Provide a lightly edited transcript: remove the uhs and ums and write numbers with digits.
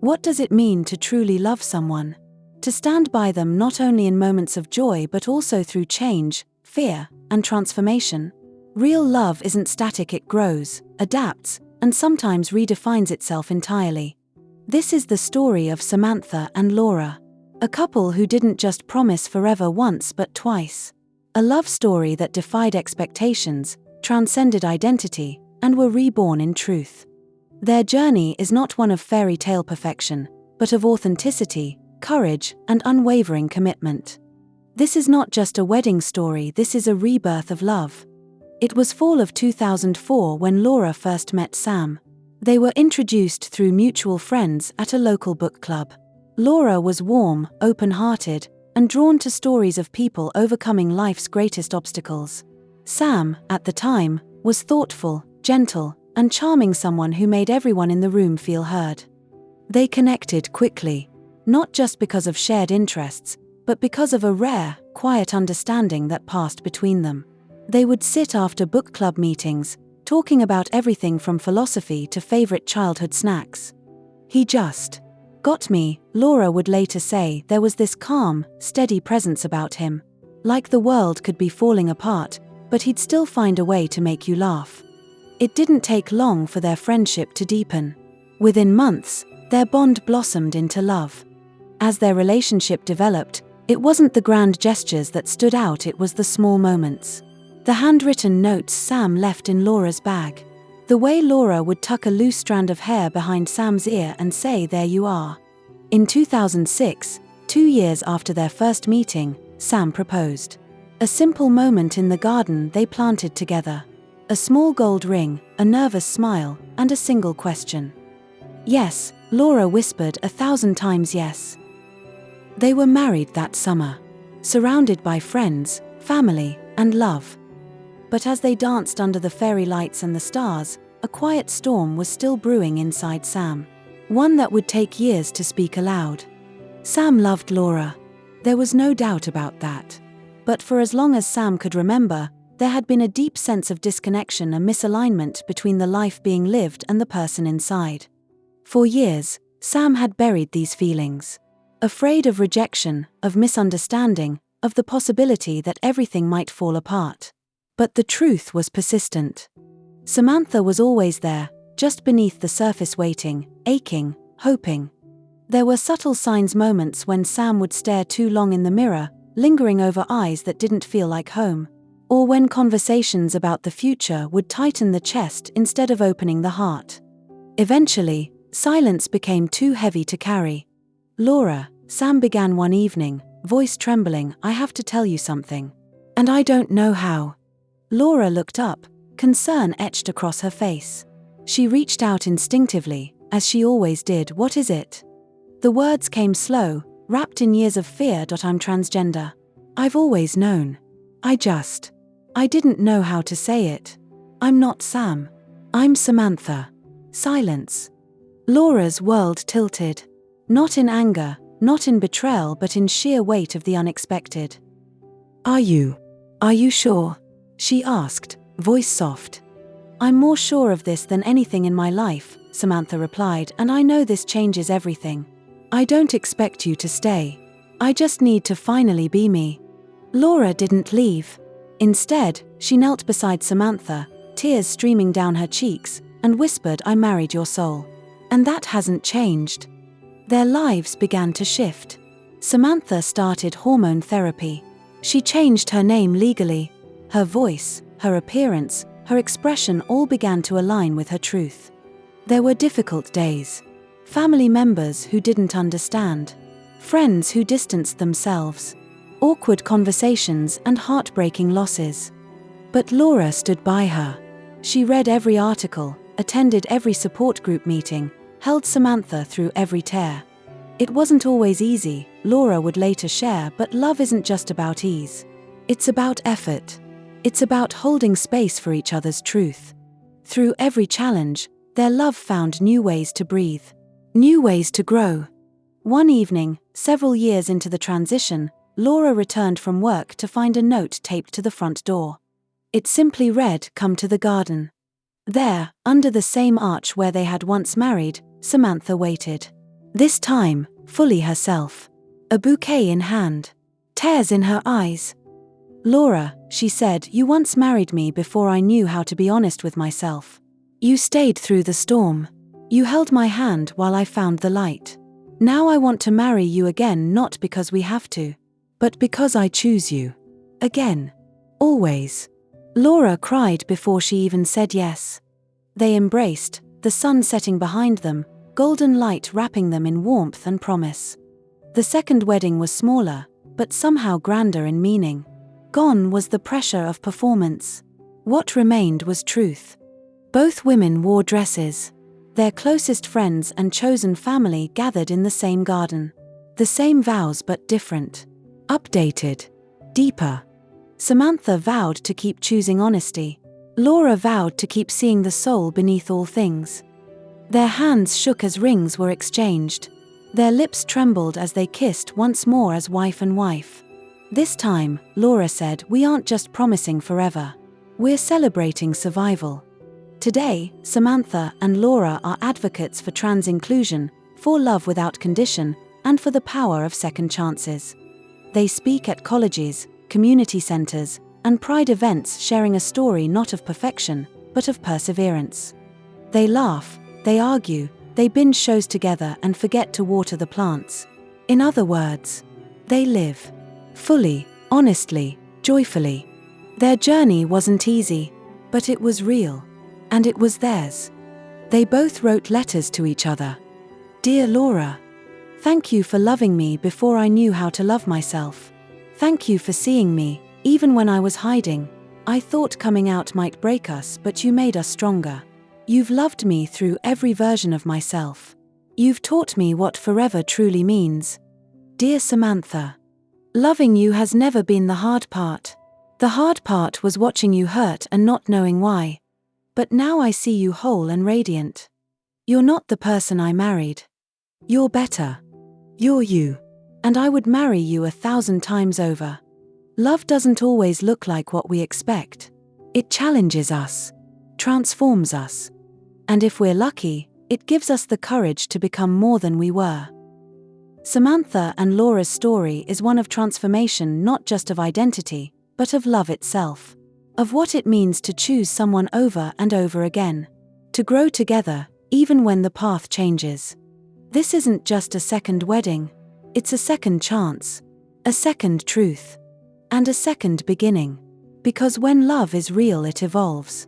What does it mean to truly love someone? To stand by them not only in moments of joy but also through change, fear, and transformation? Real love isn't static, it grows, adapts, and sometimes redefines itself entirely. This is the story of Samantha and Laura, a couple who didn't just promise forever once but twice. A love story that defied expectations, transcended identity, and were reborn in truth. Their journey is not one of fairy tale perfection, but of authenticity, courage, and unwavering commitment. This is not just a wedding story, this is a rebirth of love. It was fall of 2004 when Laura first met Sam. They were introduced through mutual friends at a local book club. Laura was warm, open-hearted, and drawn to stories of people overcoming life's greatest obstacles. Sam, at the time, was thoughtful, gentle, and charming, someone who made everyone in the room feel heard. They connected quickly, not just because of shared interests, but because of a rare, quiet understanding that passed between them. They would sit after book club meetings, talking about everything from philosophy to favorite childhood snacks. "He just got me," Laura would later say. There was this calm, steady presence about him. Like the world could be falling apart, but he'd still find a way to make you laugh. It didn't take long for their friendship to deepen. Within months, their bond blossomed into love. As their relationship developed, it wasn't the grand gestures that stood out, it was the small moments. The handwritten notes Sam left in Laura's bag. The way Laura would tuck a loose strand of hair behind Sam's ear and say, "There you are." In 2006, 2 years after their first meeting, Sam proposed. A simple moment in the garden they planted together. A small gold ring, a nervous smile, and a single question. "Yes," Laura whispered 1,000 times yes. They were married that summer, surrounded by friends, family, and love. But as they danced under the fairy lights and the stars, a quiet storm was still brewing inside Sam. One that would take years to speak aloud. Sam loved Laura. There was no doubt about that. But for as long as Sam could remember, there had been a deep sense of disconnection, a misalignment between the life being lived and the person inside. For years, Sam had buried these feelings. Afraid of rejection, of misunderstanding, of the possibility that everything might fall apart. But the truth was persistent. Samantha was always there, just beneath the surface, waiting, aching, hoping. There were subtle signs, moments when Sam would stare too long in the mirror, lingering over eyes that didn't feel like home. Or when conversations about the future would tighten the chest instead of opening the heart. Eventually, silence became too heavy to carry. "Laura," Sam began one evening, voice trembling, "I have to tell you something. And I don't know how." Laura looked up, concern etched across her face. She reached out instinctively, as she always did. "What is it?" The words came slow, wrapped in years of fear. "I'm transgender. I've always known. I didn't know how to say it. I'm not Sam. I'm Samantha." Silence. Laura's world tilted. Not in anger, not in betrayal, but in sheer weight of the unexpected. Are you sure?" she asked, voice soft. "I'm more sure of this than anything in my life," Samantha replied, "and I know this changes everything. I don't expect you to stay. I just need to finally be me." Laura didn't leave. Instead, she knelt beside Samantha, tears streaming down her cheeks, and whispered, "I married your soul. And that hasn't changed." Their lives began to shift. Samantha started hormone therapy. She changed her name legally. Her voice, her appearance, her expression all began to align with her truth. There were difficult days. Family members who didn't understand. Friends who distanced themselves. Awkward conversations and heartbreaking losses. But Laura stood by her. She read every article, attended every support group meeting, held Samantha through every tear. It wasn't always easy, Laura would later share, but love isn't just about ease. It's about effort. It's about holding space for each other's truth. Through every challenge, their love found new ways to breathe. New ways to grow. One evening, several years into the transition, Laura returned from work to find a note taped to the front door. It simply read, "Come to the garden." There, under the same arch where they had once married, Samantha waited. This time, fully herself. A bouquet in hand. Tears in her eyes. "Laura," she said, "you once married me before I knew how to be honest with myself. You stayed through the storm. You held my hand while I found the light. Now I want to marry you again, not because we have to, but because I choose you. Again. Always." Laura cried before she even said yes. They embraced, the sun setting behind them, golden light wrapping them in warmth and promise. The second wedding was smaller, but somehow grander in meaning. Gone was the pressure of performance. What remained was truth. Both women wore dresses. Their closest friends and chosen family gathered in the same garden. The same vows but different. Updated. Deeper. Samantha vowed to keep choosing honesty. Laura vowed to keep seeing the soul beneath all things. Their hands shook as rings were exchanged. Their lips trembled as they kissed once more as wife and wife. This time, Laura said, "We aren't just promising forever. We're celebrating survival." Today, Samantha and Laura are advocates for trans inclusion, for love without condition, and for the power of second chances. They speak at colleges, community centers, and pride events, sharing a story not of perfection, but of perseverance. They laugh, they argue, they binge shows together and forget to water the plants. In other words, they live. Fully, honestly, joyfully. Their journey wasn't easy, but it was real. And it was theirs. They both wrote letters to each other. "Dear Laura, thank you for loving me before I knew how to love myself. Thank you for seeing me, even when I was hiding. I thought coming out might break us, but you made us stronger. You've loved me through every version of myself. You've taught me what forever truly means. Dear Samantha, loving you has never been the hard part. The hard part was watching you hurt and not knowing why. But now I see you whole and radiant. You're not the person I married. You're better. You're you. And I would marry you 1,000 times over. Love doesn't always look like what we expect. It challenges us, transforms us. And if we're lucky, it gives us the courage to become more than we were." Samantha and Laura's story is one of transformation, not just of identity, but of love itself. Of what it means to choose someone over and over again. To grow together, even when the path changes. This isn't just a second wedding. It's a second chance. A second truth. And a second beginning. Because when love is real, it evolves.